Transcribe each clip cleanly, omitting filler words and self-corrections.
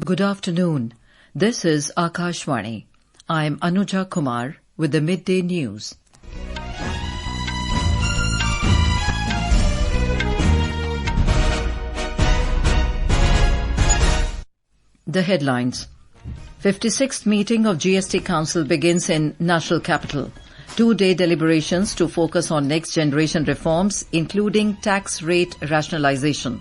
Good afternoon. This is Akashvani. I'm Anuja Kumar with the midday news. The headlines. 56th meeting of GST Council begins in National Capital. Two-day deliberations to focus on next-generation reforms, including tax rate rationalization.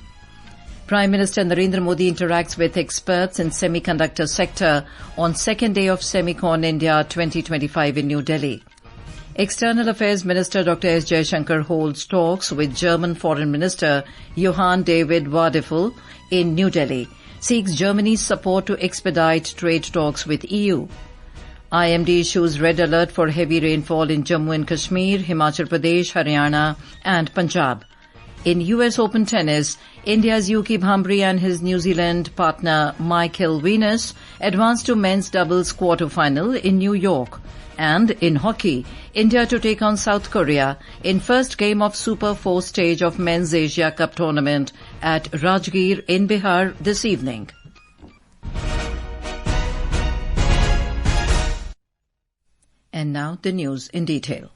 Prime Minister Narendra Modi interacts with experts in semiconductor sector on second day of Semicon India 2025 in New Delhi. External Affairs Minister Dr. S. Jaishankar holds talks with German Foreign Minister Johann David Wadephul in New Delhi, seeks Germany's support to expedite trade talks with EU. IMD issues red alert for heavy rainfall in Jammu and Kashmir, Himachal Pradesh, Haryana and Punjab. In US Open Tennis, India's Yuki Bhambri and his New Zealand partner Michael Venus advanced to men's doubles quarter-final in New York. And in hockey, India to take on South Korea in first game of Super 4 stage of Men's Asia Cup tournament at Rajgir in Bihar this evening. And now the news in detail.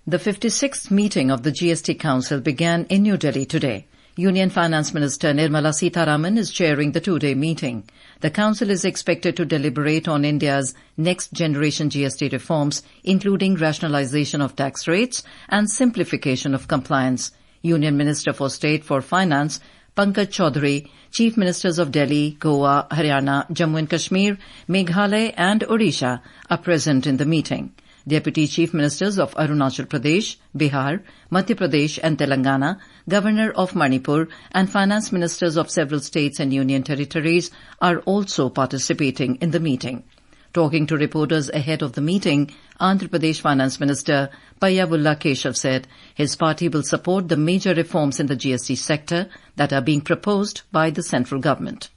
The 56th meeting of the GST Council began in New Delhi today. Union Finance Minister Nirmala Sitharaman is chairing the two-day meeting. The Council is expected to deliberate on India's next-generation GST reforms, including rationalization of tax rates and simplification of compliance. Union Minister for State for Finance Pankaj Chaudhary, Chief Ministers of Delhi, Goa, Haryana, Jammu and Kashmir, Meghalaya and Odisha are present in the meeting. Deputy Chief Ministers of Arunachal Pradesh, Bihar, Madhya Pradesh and Telangana, Governor of Manipur and Finance Ministers of several states and union territories are also participating in the meeting. Talking to reporters ahead of the meeting, Andhra Pradesh Finance Minister Payyavullah Keshav said his party will support the major reforms in the GST sector that are being proposed by the central government.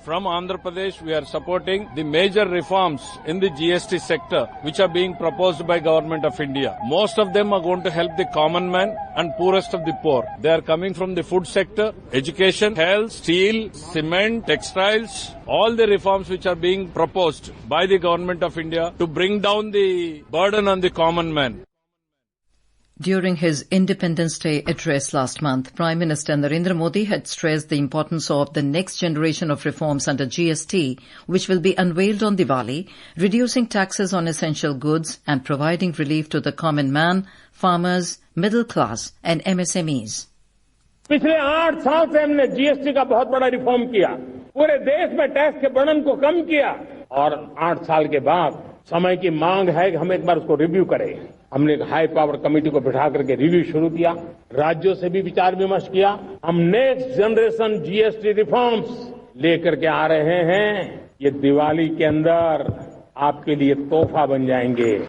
From Andhra Pradesh, we are supporting the major reforms in the GST sector which are being proposed by Government of India. Most of them are going to help the common man and poorest of the poor. They are coming from the food sector, education, health, steel, cement, textiles, all the reforms which are being proposed by the Government of India to bring down the burden on the common man. During his Independence Day address last month, Prime Minister Narendra Modi had stressed the importance of the next generation of reforms under GST, which will be unveiled on Diwali, reducing taxes on essential goods and providing relief to the common man, farmers, middle class and MSMEs. पिछले 8 साल से हमने GST का बहुत बड़ा reform किया, पूरे देश में टैक्स के बर्डन को कम किया और 8 साल के बाद समय की मांग है कि हम एक बार उसको रिव्यू करें। हमने एक हाई पावर कमेटी को बिठा करके रिव्यू शुरू किया, राज्यों से भी विचार विमर्श किया। हम नेक्स्ट जनरेशन जीएसटी रिफॉर्म्स लेकर के आ रहे हैं, ये दिवाली के अंदर आपके लिए तोहफा बन जाएंगे।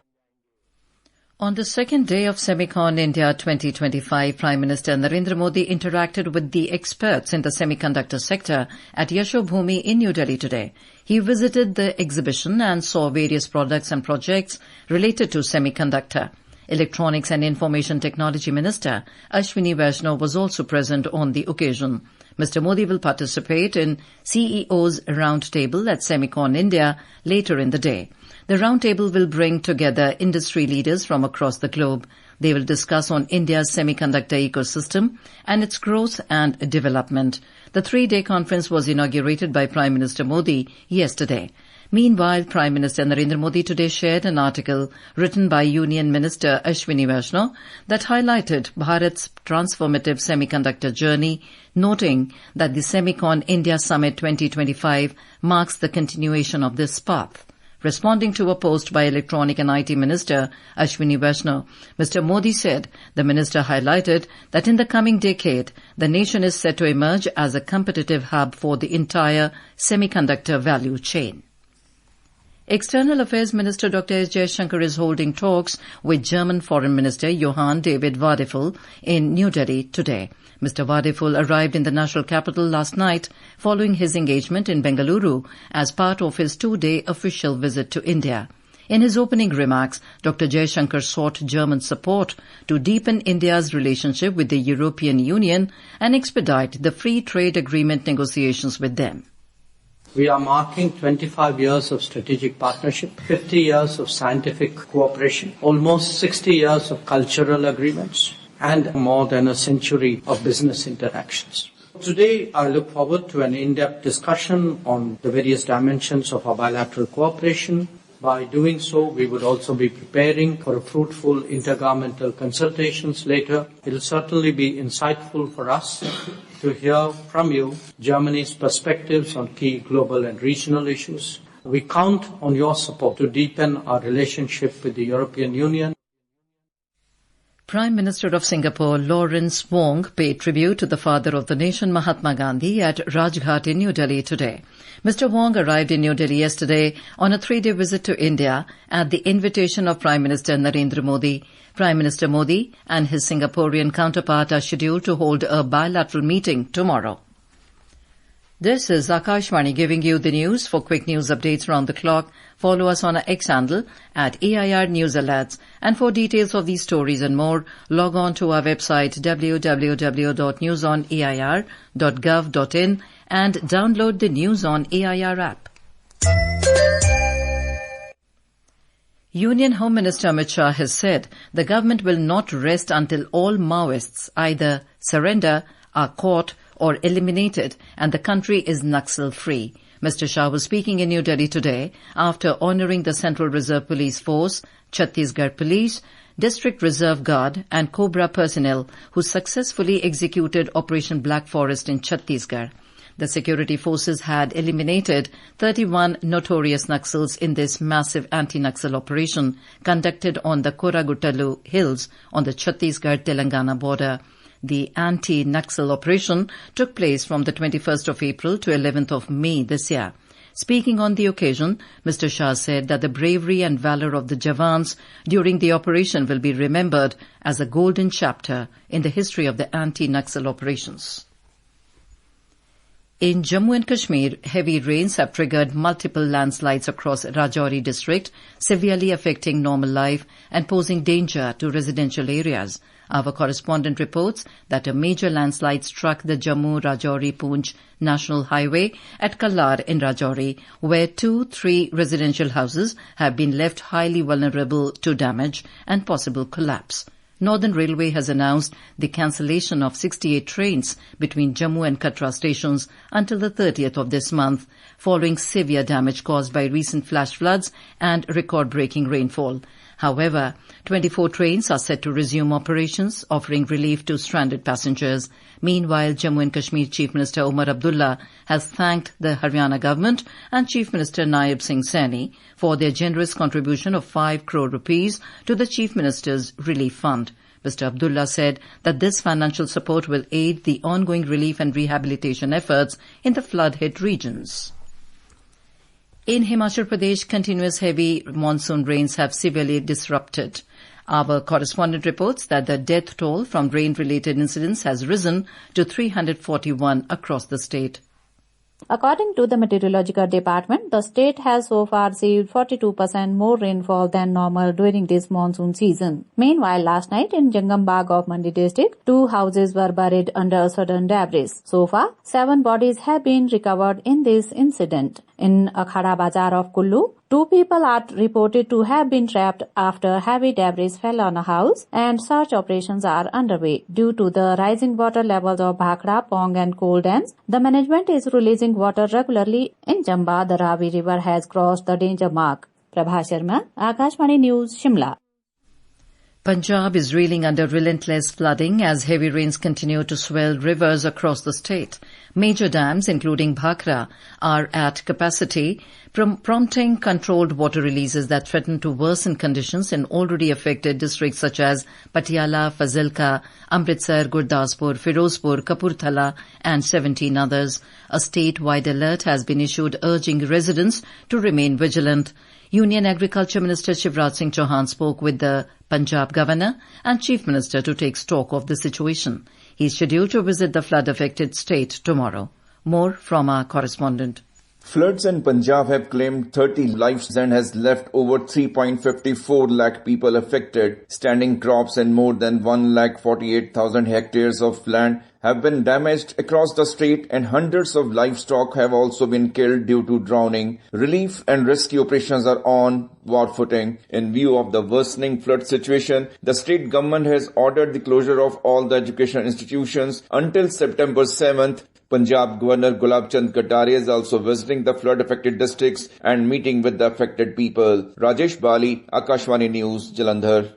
On the second day of Semicon India 2025, Prime Minister Narendra Modi interacted with the experts in the semiconductor sector at Yashobhoomi in New Delhi today. He visited the exhibition and saw various products and projects related to semiconductor. Electronics and Information Technology Minister Ashwini Vaishnaw was also present on the occasion. Mr. Modi will participate in CEO's roundtable at Semicon India later in the day. The roundtable will bring together industry leaders from across the globe. They will discuss on India's semiconductor ecosystem and its growth and development. The 3-day conference was inaugurated by Prime Minister Modi yesterday. Meanwhile, Prime Minister Narendra Modi today shared an article written by Union Minister Ashwini Vaishnaw that highlighted Bharat's transformative semiconductor journey, noting that the Semicon India Summit 2025 marks the continuation of this path. Responding to a post by Electronic and IT Minister Ashwini Vaishnaw, Mr. Modi said the minister highlighted that in the coming decade, the nation is set to emerge as a competitive hub for the entire semiconductor value chain. External Affairs Minister Dr. S. Jaishankar is holding talks with German Foreign Minister Johann David Wadephul in New Delhi today. Mr. Wadephul arrived in the national capital last night following his engagement in Bengaluru as part of his 2-day official visit to India. In his opening remarks, Dr. Jaishankar sought German support to deepen India's relationship with the European Union and expedite the free trade agreement negotiations with them. We are marking 25 years of strategic partnership, 50 years of scientific cooperation, almost 60 years of cultural agreements, and more than a century of business interactions. Today, I look forward to an in-depth discussion on the various dimensions of our bilateral cooperation. By doing so, we would also be preparing for a fruitful intergovernmental consultations later. It will certainly be insightful for us to hear from you Germany's perspectives on key global and regional issues. We count on your support to deepen our relationship with the European Union. Prime Minister of Singapore Lawrence Wong paid tribute to the father of the nation Mahatma Gandhi at Rajghat in New Delhi today. Mr. Wong arrived in New Delhi yesterday on a 3-day visit to India at the invitation of Prime Minister Narendra Modi. Prime Minister Modi and his Singaporean counterpart are scheduled to hold a bilateral meeting tomorrow. This is Akashvani giving you the news. For quick news updates around the clock, follow us on our X handle at AIR News Alerts. And for details of these stories and more, log on to our website www.newsonair.gov.in and download the News on AIR app. Union Home Minister Amit Shah has said the government will not rest until all Maoists either surrender, are caught, or eliminated, and the country is Naxal-free. Mr. Shah was speaking in New Delhi today after honouring the Central Reserve Police Force, Chhattisgarh Police, District Reserve Guard and Cobra personnel who successfully executed Operation Black Forest in Chhattisgarh. The security forces had eliminated 31 notorious Naxals in this massive anti-Naxal operation conducted on the Koraguttalu Hills on the Chhattisgarh-Telangana border. The anti-Naxal operation took place from the 21st of April to 11th of May this year. Speaking on the occasion, Mr. Shah said that the bravery and valour of the Jawans during the operation will be remembered as a golden chapter in the history of the anti-Naxal operations. In Jammu and Kashmir, heavy rains have triggered multiple landslides across Rajouri district, severely affecting normal life and posing danger to residential areas. Our correspondent reports that a major landslide struck the Jammu-Rajouri-Poonch National Highway at Kallar in Rajouri, where 2-3 residential houses have been left highly vulnerable to damage and possible collapse. Northern Railway has announced the cancellation of 68 trains between Jammu and Katra stations until the 30th of this month, following severe damage caused by recent flash floods and record-breaking rainfall. However, 24 trains are set to resume operations, offering relief to stranded passengers. Meanwhile, Jammu and Kashmir Chief Minister Omar Abdullah has thanked the Haryana government and Chief Minister Naib Singh Saini for their generous contribution of 5 crore rupees to the Chief Minister's Relief Fund. Mr. Abdullah said that this financial support will aid the ongoing relief and rehabilitation efforts in the flood-hit regions. In Himachal Pradesh, continuous heavy monsoon rains have severely disrupted. Our correspondent reports that the death toll from rain-related incidents has risen to 341 across the state. According to the Meteorological Department, the state has so far received 42% more rainfall than normal during this monsoon season. Meanwhile, last night in Jangambagh of Mandi district, 2 houses were buried under sudden debris. So far, 7 bodies have been recovered in this incident. In Akhada Bazar of Kullu, 2 people are reported to have been trapped after heavy debris fell on a house, and search operations are underway. Due to the rising water levels of Bhakra, Pong and Coal dams, the management is releasing water regularly. In Chamba, the Ravi River has crossed the danger mark. Prabha Sharma, Akashvani News, Shimla. Punjab is reeling under relentless flooding as heavy rains continue to swell rivers across the state. Major dams, including Bhakra, are at capacity, prompting controlled water releases that threaten to worsen conditions in already affected districts such as Patiala, Fazilka, Amritsar, Gurdaspur, Firozpur, Kapurthala and 17 others. A statewide alert has been issued urging residents to remain vigilant. Union Agriculture Minister Shivraj Singh Chauhan spoke with the Punjab Governor and Chief Minister to take stock of the situation. He is scheduled to visit the flood-affected state tomorrow. More from our correspondent. Floods in Punjab have claimed 30 lives and has left over 3.54 lakh people affected. Standing crops and more than 1,48,000 hectares of land have been damaged across the state, and hundreds of livestock have also been killed due to drowning. Relief and rescue operations are on war footing. In view of the worsening flood situation, the state government has ordered the closure of all the educational institutions until September 7th. Punjab Governor Gulab Chand Kataria is also visiting the flood-affected districts and meeting with the affected people. Rajesh Bali, Akashvani News, Jalandhar.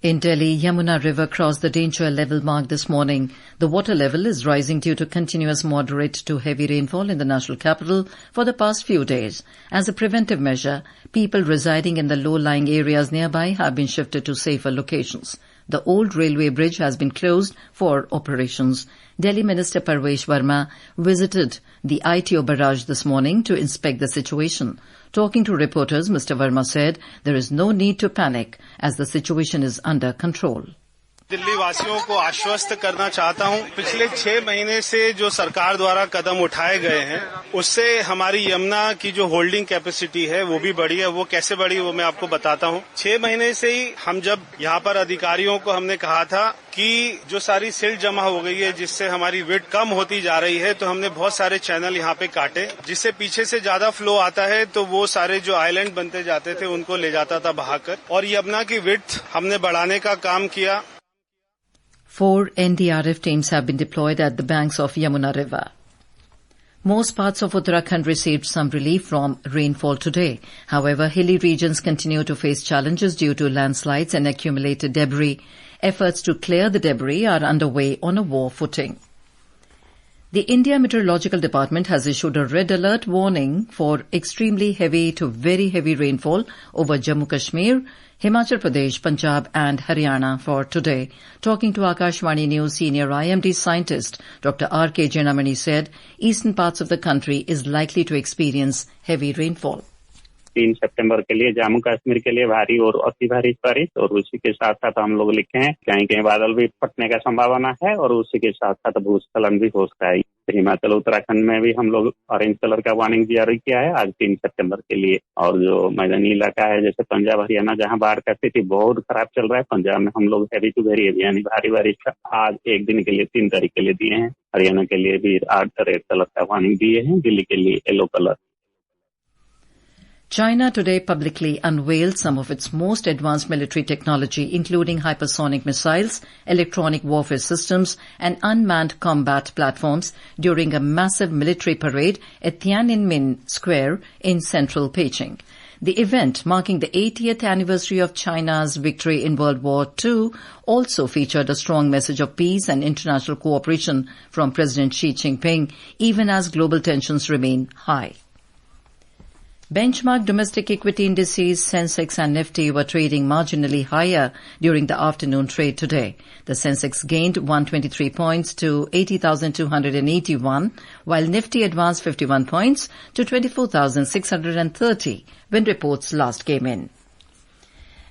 In Delhi, Yamuna River crossed the danger level mark this morning. The water level is rising due to continuous moderate to heavy rainfall in the national capital for the past few days. As a preventive measure, people residing in the low-lying areas nearby have been shifted to safer locations. The old railway bridge has been closed for operations. Delhi Minister Parvesh Verma visited the ITO barrage this morning to inspect the situation. Talking to reporters, Mr. Verma said there is no need to panic as the situation is under control. Delhi वासियों को आश्वस्त करना चाहता हूं, पिछले 6 महीने से जो सरकार द्वारा कदम उठाए गए हैं उससे हमारी यमुना की जो होल्डिंग कैपेसिटी है वो भी बढ़ी है। वो कैसे बढ़ी वो मैं आपको बताता हूं। 6 महीने से ही हम जब यहां पर अधिकारियों को हमने कहा था कि जो सारी सिल्ट जमा हो गई है जिससे हमारी विड्थ कम होती जा रही है, तो हमने बहुत सारे चैनल यहां पे काटे, जिससे पीछे से ज्यादा फ्लो आता है तो वो सारे जो आइलैंड बनते जाते थे उनको ले जाता था बहाकर, और यमुना की विड्थ हमने बढ़ाने का काम किया। 4 NDRF teams have been deployed at the banks of Yamuna River. Most parts of Uttarakhand received some relief from rainfall today. However, hilly regions continue to face challenges due to landslides and accumulated debris. Efforts to clear the debris are underway on a war footing. The India Meteorological Department has issued a red alert warning for extremely heavy to very heavy rainfall over Jammu Kashmir, Himachal Pradesh, Punjab and Haryana for today. Talking to Akashvani News, senior IMD scientist Dr. R.K. Jenamani said eastern parts of the country is likely to experience heavy rainfall. 3 सितंबर के लिए जम्मू कश्मीर के लिए भारी और अति भारी बारिश, और उसी के साथ साथ हम लोग लिखे हैं कहीं कहीं बादल भी फटने का संभावना है, और उसी के साथ साथ भूस्खलन भी हो सकता है। हिमाचल उत्तराखंड में भी हम लोग ऑरेंज कलर का वार्निंग जारी किया है आज 3 सितंबर के लिए। और जो मैदानी इलाका है जैसे पंजाब हरियाणा जहां बाढ़ का स्थिति बहुत खराब चल रहा है, पंजाब में हम लोग हैवी टू वेरी हेवी यानी भारी बारिश का आज एक दिन के लिए 3 तारीख के लिए दिए हैं। हरियाणा के लिए भी 8 रेड कलर का वार्निंग दिए हैं, दिल्ली के लिए yellow colour. China today publicly unveiled some of its most advanced military technology, including hypersonic missiles, electronic warfare systems, and unmanned combat platforms during a massive military parade at Tiananmen Square in central Beijing. The event, marking the 80th anniversary of China's victory in World War II, also featured a strong message of peace and international cooperation from President Xi Jinping, even as global tensions remain high. Benchmark domestic equity indices Sensex and Nifty were trading marginally higher during the afternoon trade today. The Sensex gained 123 points to 80,281, while Nifty advanced 51 points to 24,630 when reports last came in.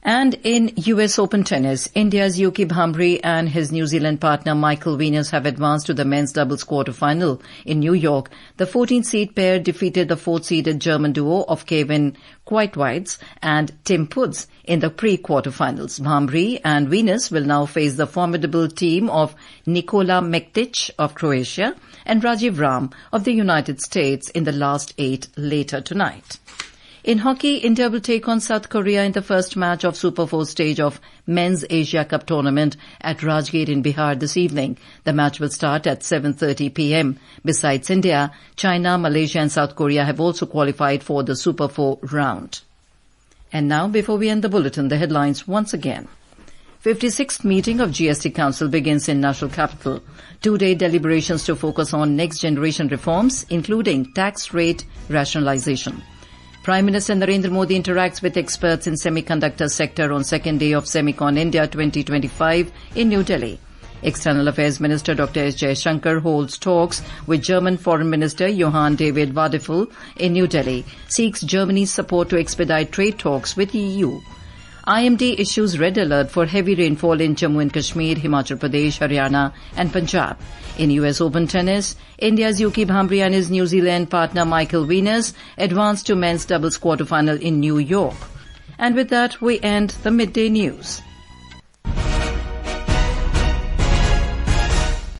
And in US Open tennis, India's Yuki Bhamri and his New Zealand partner Michael Venus have advanced to the men's doubles quarter-final in New York. The 14-seed pair defeated the 4th-seeded German duo of Kevin Quaitweids and Tim Puds in the pre-quarterfinals. Bhamri and Venus will now face the formidable team of Nikola Mektic of Croatia and Rajiv Ram of the United States in the last 8 later tonight. In hockey, India will take on South Korea in the first match of Super 4 stage of Men's Asia Cup tournament at Rajgir in Bihar this evening. The match will start at 7:30 p.m. Besides India, China, Malaysia and South Korea have also qualified for the Super 4 round. And now, before we end the bulletin, the headlines once again. 56th meeting of GST Council begins in national capital. 2-day deliberations to focus on next generation reforms, including tax rate rationalization. Prime Minister Narendra Modi interacts with experts in semiconductor sector on second day of Semicon India 2025 in New Delhi. External Affairs Minister Dr. S. Jaishankar holds talks with German Foreign Minister Johann David Wadephul in New Delhi, seeks Germany's support to expedite trade talks with EU. IMD issues red alert for heavy rainfall in Jammu and Kashmir, Himachal Pradesh, Haryana and Punjab. In US Open tennis, India's Yuki Bhamri and his New Zealand partner Michael Venus advanced to men's doubles quarterfinal in New York. And with that, we end the midday news.